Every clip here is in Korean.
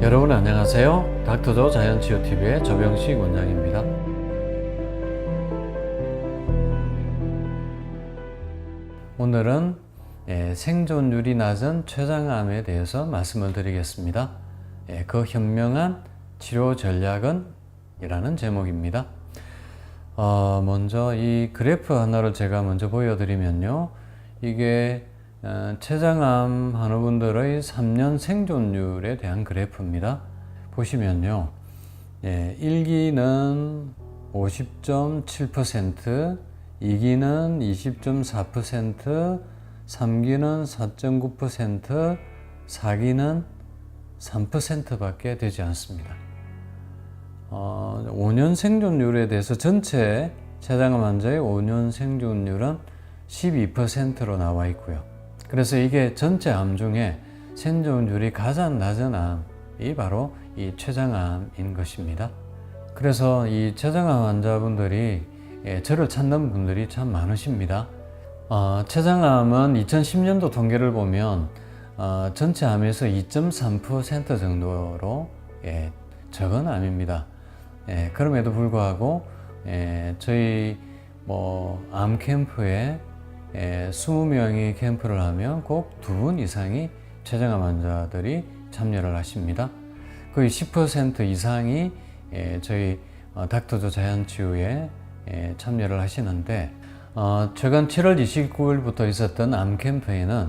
여러분 안녕하세요. 닥터조 자연치유TV의 조병식 원장입니다. 오늘은 생존율이 낮은 췌장암에 대해서 말씀을 드리겠습니다. 그 현명한 치료 전략은? 이라는 제목입니다. 먼저 이 그래프 하나를 제가 먼저 보여드리면요. 이게 췌장암 환우분들의 3년 생존율에 대한 그래프입니다. 보시면요. 1기는 50.7%, 2기는 20.4%, 3기는 4.9%, 4기는 3% 밖에 되지 않습니다. 5년 생존율에 대해서 전체 췌장암 환자의 5년 생존율은 12%로 나와 있고요. 그래서 이게 전체 암 중에 생존율이 가장 낮은 암이 바로 이 췌장암인 것입니다. 그래서 이 췌장암 환자분들이 저를 찾는 분들이 참 많으십니다. 췌장암은 2010년도 통계를 보면 전체 암에서 2.3% 정도로 적은 암입니다. 그럼에도 불구하고 저희 암 캠프에 20명이 캠프를 하면 꼭 2분 이상이 췌장암 환자들이 참여를 하십니다. 거의 10% 이상이 저희 닥터조 자연치유에 참여를 하시는데 최근 7월 29일부터 있었던 암 캠프에는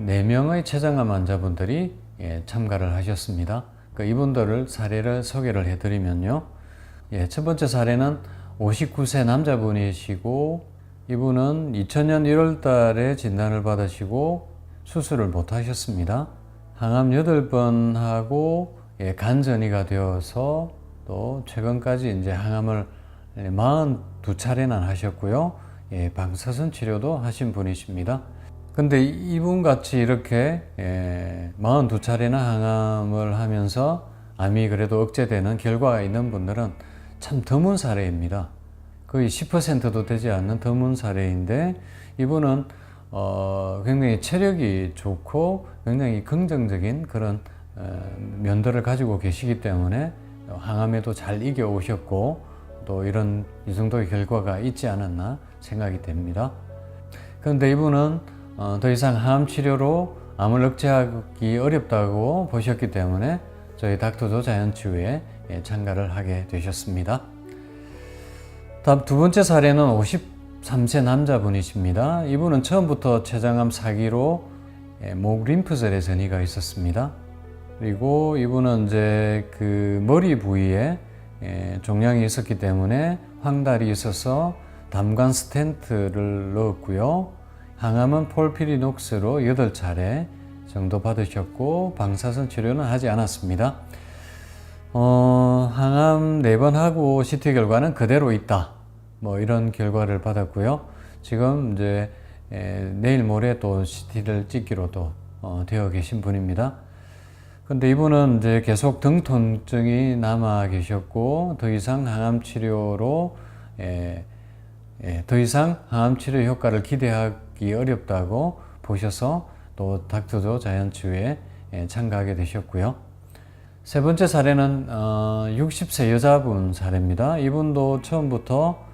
4명의 췌장암 환자분들이 참가를 하셨습니다. 이분들을 사례를 소개를 해드리면요. 첫 번째 사례는 59세 남자분이시고 이분은 2000년 1월 달에 진단을 받으시고 수술을 못 하셨습니다. 항암 8번 하고 간전이가 되어서 또 최근까지 이제 항암을 42차례나 하셨고요. 방사선 치료도 하신 분이십니다. 근데 이분 같이 이렇게 42차례나 항암을 하면서 암이 그래도 억제되는 결과가 있는 분들은 참 드문 사례입니다. 거의 10%도 되지 않는 드문 사례인데 이분은 굉장히 체력이 좋고 굉장히 긍정적인 그런 면도를 가지고 계시기 때문에 항암에도 잘 이겨 오셨고 또 이런 이 정도의 결과가 있지 않았나 생각이 됩니다. 그런데 이분은 더 이상 항암 치료로 암을 억제하기 어렵다고 보셨기 때문에 저희 닥터조 자연치유에 참가를 하게 되셨습니다. 다음 두 번째 사례는 53세 남자분이십니다. 이분은 처음부터 췌장암 4기로 목 림프절에 전이가 있었습니다. 그리고 이분은 이제 그 머리 부위에 종양이 있었기 때문에 황달이 있어서 담관 스텐트를 넣었고요. 항암은 폴피리녹스로 8차례 정도 받으셨고 방사선 치료는 하지 않았습니다. 항암 4번 하고 CT 결과는 그대로 있다. 이런 결과를 받았고요. 지금 이제 내일 모레 또 CT를 찍기로 또 되어 계신 분입니다. 근데 이분은 이제 계속 등 통증이 남아 계셨고 더 이상 항암 치료로 더 이상 항암 치료 효과를 기대하기 어렵다고 보셔서 또 닥터조 자연치유에 참가하게 되셨고요. 세 번째 사례는 60세 여자분 사례입니다. 이분도 처음부터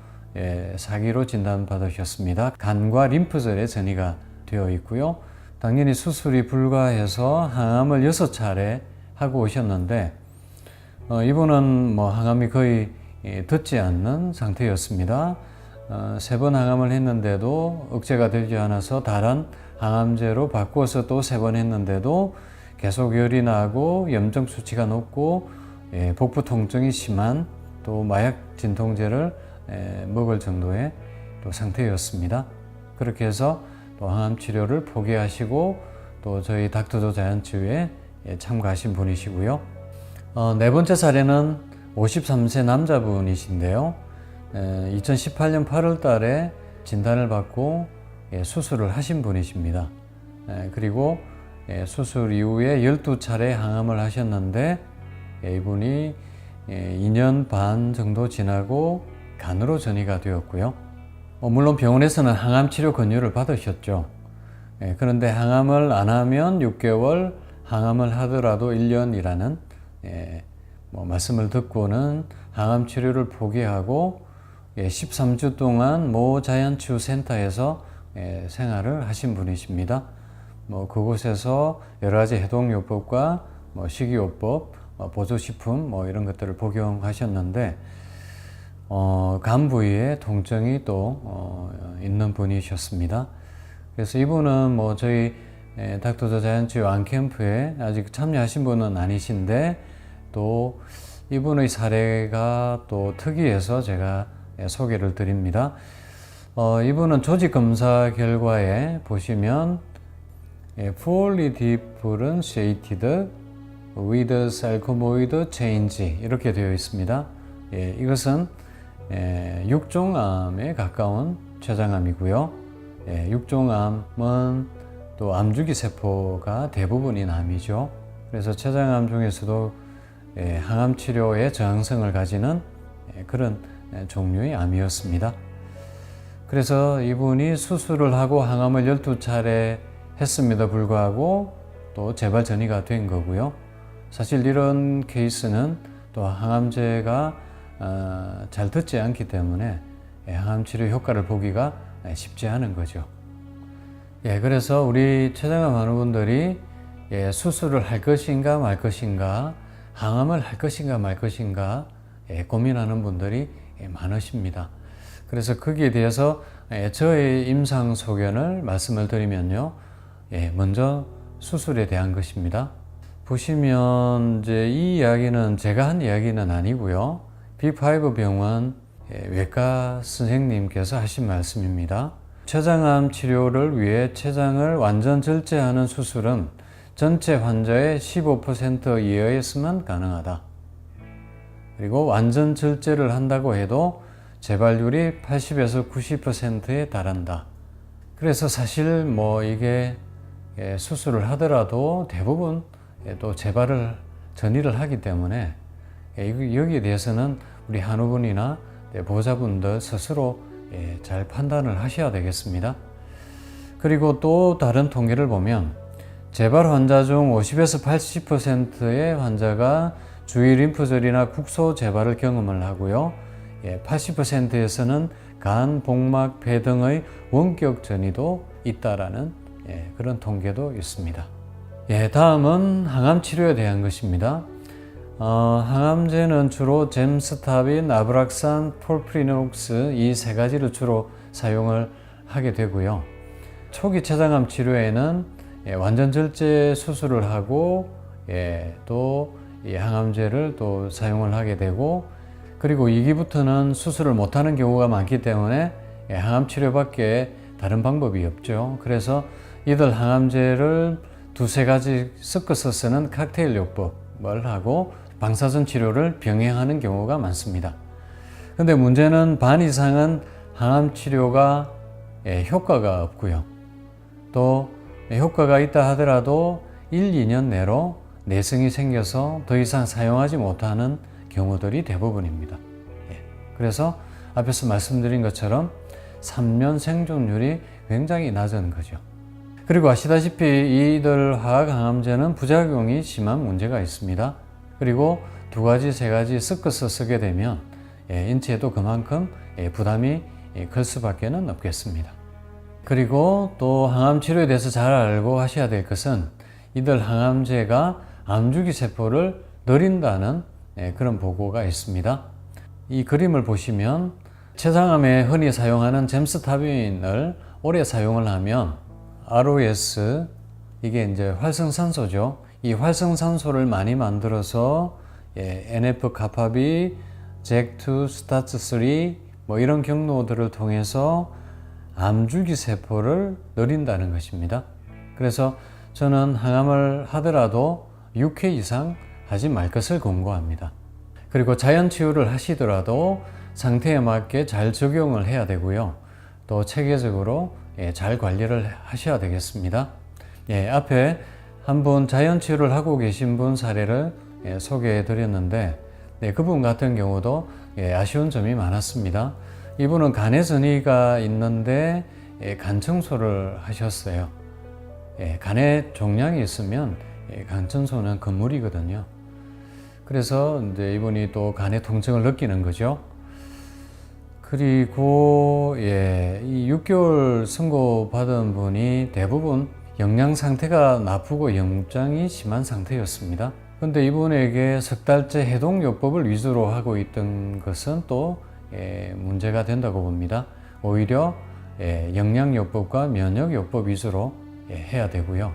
4기로 진단받으셨습니다. 간과 림프절에 전이가 되어 있고요. 당연히 수술이 불가해서 항암을 6차례 하고 오셨는데 이분은 항암이 거의 듣지 않는 상태였습니다. 3번 항암을 했는데도 억제가 되지 않아서 다른 항암제로 바꿔서 또 3번 했는데도 계속 열이 나고 염증 수치가 높고 복부 통증이 심한 또 마약 진통제를 먹을 정도의 또 상태였습니다. 그렇게 해서 또 항암 치료를 포기하시고 또 저희 닥터조 자연치유에 참가하신 분이시고요. 네 번째 사례는 53세 남자분이신데요. 2018년 8월 달에 진단을 받고 수술을 하신 분이십니다. 그리고 수술 이후에 12차례 항암을 하셨는데 이분이 2년 반 정도 지나고 간으로 전이가 되었고요. 물론 병원에서는 항암 치료 권유를 받으셨죠. 그런데 항암을 안 하면 6개월, 항암을 하더라도 1년이라는 말씀을 듣고는 항암 치료를 포기하고 13주 동안 모 자연치유센터에서 생활을 하신 분이십니다. 그곳에서 여러 가지 해독요법과 식이요법, 보조식품 이런 것들을 복용하셨는데 간 부위에 통증이 또 있는 분이셨습니다. 그래서 이분은 저희 닥터조 자연치유 안캠프에 아직 참여하신 분은 아니신데 또 이분의 사례가 또 특이해서 제가 소개를 드립니다. 이분은 조직 검사 결과에 보시면 poorly differentiated with sarcomoid change 이렇게 되어 있습니다. 이것은 육종암에 가까운 췌장암이고요. 육종암은 또 암주기 세포가 대부분인 암이죠. 그래서 췌장암 중에서도 항암 치료에 저항성을 가지는 그런 종류의 암이었습니다. 그래서 이분이 수술을 하고 항암을 12차례 했음에도 불구하고 또 재발 전이가 된 거고요. 사실 이런 케이스는 또 항암제가 잘 듣지 않기 때문에 항암 치료 효과를 보기가 쉽지 않은 거죠. 그래서 우리 췌장암 환우분들이 수술을 할 것인가 말 것인가, 항암을 할 것인가 말 것인가 고민하는 분들이 많으십니다. 그래서 거기에 대해서 저의 임상소견을 말씀을 드리면요. 먼저 수술에 대한 것입니다. 보시면 이제 이 이야기는 제가 한 이야기는 아니고요. B5 병원 외과 선생님께서 하신 말씀입니다. 췌장암 치료를 위해 췌장을 완전 절제하는 수술은 전체 환자의 15% 이하였으면 가능하다. 그리고 완전 절제를 한다고 해도 재발률이 80에서 90%에 달한다. 그래서 사실 이게 수술을 하더라도 대부분 또 재발을 전이를 하기 때문에 여기에 대해서는 우리 환우분이나 보호자분들 스스로 잘 판단을 하셔야 되겠습니다. 그리고 또 다른 통계를 보면 재발 환자 중 50에서 80%의 환자가 주위 림프절이나 국소 재발을 경험을 하고요. 80%에서는 간, 복막, 폐 등의 원격 전이도 있다라는 그런 통계도 있습니다. 다음은 항암 치료에 대한 것입니다. 항암제는 주로 젬스타빈, 나브락산, 폴프리녹스 이 세 가지를 주로 사용을 하게 되고요. 초기 췌장암 치료에는 완전 절제 수술을 하고 또 항암제를 또 사용을 하게 되고, 그리고 2기부터는 수술을 못하는 경우가 많기 때문에 항암 치료밖에 다른 방법이 없죠. 그래서 이들 항암제를 두세 가지 섞어서 쓰는 칵테일 요법을 하고 방사선 치료를 병행하는 경우가 많습니다. 근데 문제는 반 이상은 항암 치료가 효과가 없고요. 또 효과가 있다 하더라도 1, 2년 내로 내성이 생겨서 더 이상 사용하지 못하는 경우들이 대부분입니다. 그래서 앞에서 말씀드린 것처럼 3년 생존율이 굉장히 낮은 거죠. 그리고 아시다시피 이들 화학항암제는 부작용이 심한 문제가 있습니다. 그리고 두 가지, 세 가지 섞어서 쓰게 되면 인체에도 그만큼 부담이 클 수밖에 없겠습니다. 그리고 또 항암 치료에 대해서 잘 알고 하셔야 될 것은 이들 항암제가 암주기 세포를 늘린다는 그런 보고가 있습니다. 이 그림을 보시면 췌장암에 흔히 사용하는 젬스타빈을 오래 사용을 하면 ROS, 이게 이제 활성산소죠. 이 활성산소를 많이 만들어서 NF-kappaB, JAK2, STAT3 이런 경로들을 통해서 암주기 세포를 늘린다는 것입니다. 그래서 저는 항암을 하더라도 6회 이상 하지 말 것을 권고합니다. 그리고 자연치유를 하시더라도 상태에 맞게 잘 적용을 해야 되고요. 또 체계적으로 잘 관리를 하셔야 되겠습니다. 앞에 한 분 자연치유를 하고 계신 분 사례를 소개해 드렸는데 그분 같은 경우도 아쉬운 점이 많았습니다. 이분은 간에 전이가 있는데 간 청소를 하셨어요. 간에 종양이 있으면 간천소는 건물이거든요. 그래서 이제 이분이 또 간의 통증을 느끼는 거죠. 그리고 이 6개월 선고받은 분이 대부분 영양 상태가 나쁘고 염증이 심한 상태였습니다. 근데 이분에게 석 달째 해독요법을 위주로 하고 있던 것은 또 문제가 된다고 봅니다. 오히려 영양요법과 면역요법 위주로 해야 되고요.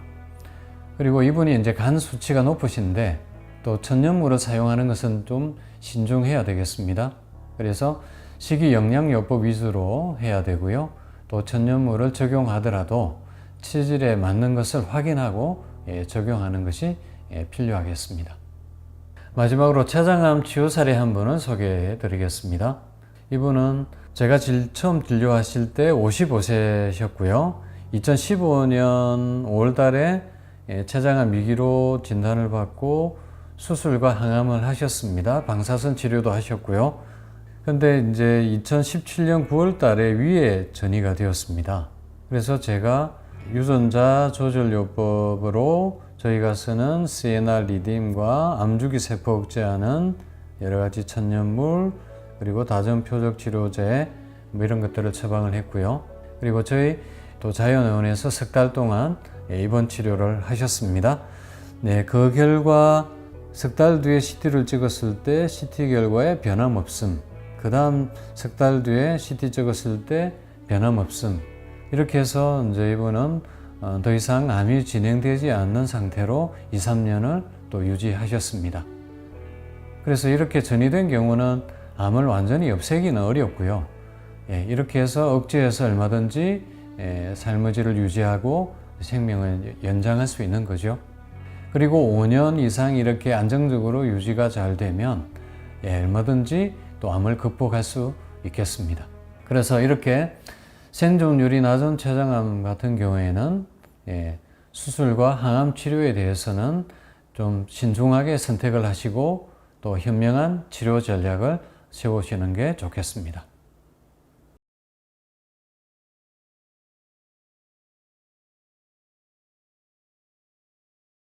그리고 이분이 이제 간 수치가 높으신데 또 천연물을 사용하는 것은 좀 신중해야 되겠습니다. 그래서 식이영양요법 위주로 해야 되고요. 또 천연물을 적용하더라도 체질에 맞는 것을 확인하고 적용하는 것이 필요하겠습니다. 마지막으로 췌장암 치유 사례 한 분을 소개해 드리겠습니다. 이분은 제가 처음 진료하실 때 55세셨고요. 2015년 5월 달에 췌장암 위기로 진단을 받고 수술과 항암을 하셨습니다. 방사선 치료도 하셨고요. 근데 이제 2017년 9월 달에 위에 전이가 되었습니다. 그래서 제가 유전자 조절요법으로 저희가 쓰는 시에나 리딤과 암주기 세포 억제하는 여러 가지 천연물 그리고 다전표적 치료제 이런 것들을 처방을 했고요. 그리고 저희 또 자연의원에서 석 달 동안 입원 치료를 하셨습니다. 그 결과 석 달 뒤에 CT를 찍었을 때 CT 결과에 변함없음, 그 다음 석 달 뒤에 CT 찍었을 때 변함없음, 이렇게 해서 이제 이분은 더 이상 암이 진행되지 않는 상태로 2, 3년을 또 유지하셨습니다. 그래서 이렇게 전이된 경우는 암을 완전히 없애기는 어렵고요. 이렇게 해서 억제해서 얼마든지 삶의 질을 유지하고 생명을 연장할 수 있는 거죠. 그리고 5년 이상 이렇게 안정적으로 유지가 잘 되면 얼마든지 또 암을 극복할 수 있겠습니다. 그래서 이렇게 생존율이 낮은 췌장암 같은 경우에는 수술과 항암 치료에 대해서는 좀 신중하게 선택을 하시고 또 현명한 치료 전략을 세우시는 게 좋겠습니다.